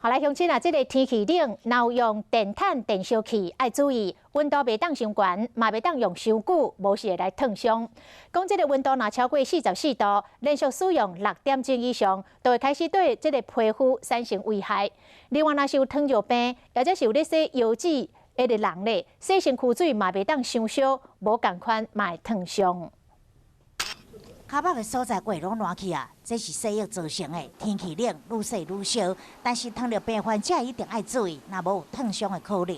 好来，乡亲啊，这个天气冷，若用电毯、电烧器要注意，温度袂当伤悬，嘛袂当用伤久，无是会来烫伤。讲这个温度若超过44度，连续使用6点钟以上，就会开始对这个皮肤产生危害。另外，若是有糖尿病，或者是有咧洗油脂的人咧，洗身躯水嘛袂当伤烧，无共款嘛会烫伤。 脚肉的所在过拢热去啊，这是洗浴造成的。天气冷，愈洗愈烧，但是糖尿病患者一定要注意，若无有烫伤的可能。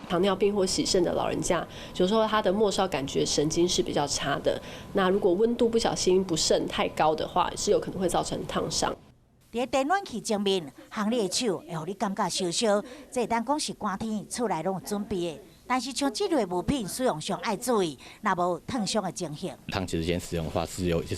糖尿病或洗肾的老人家，有时候他的末梢感觉神经是比较差的。那如果温度不小心不慎太高的话，是有可能会造成烫伤。伫电暖气前面，烘你的手会让你感觉烧烧，这当讲是寒天厝内拢有准备的。 但是像这类物品使用上要注意，若无烫伤的情形。长时间使用的话，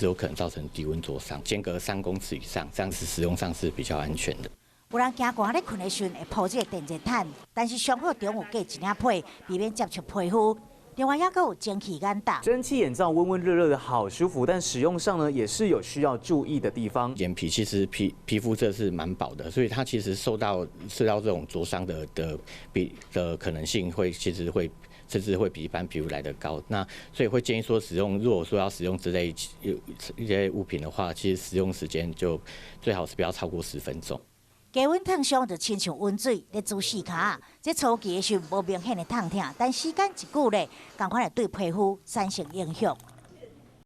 有可能造成低温灼伤，间隔3公尺以上，这样子使用上是比较安全的。有人惊寒咧困的时会铺这个电热毯，但是上好中有加一领被，避免接触皮肤。 另外，还有蒸汽眼罩。蒸汽眼罩温温热热的好舒服，但使用上呢也是有需要注意的地方。眼皮其实皮肤这是蛮薄的，所以它其实受到这种灼伤的可能性甚至会比一般皮肤来得高。那所以会建议说如果说要使用这类一些物品的话，其实使用时间就最好是不要超过10分钟。 低温烫伤就亲像温水咧煮四骹，这初期的时无明显的烫痛，但时间一久咧，赶快来对皮肤产生影响。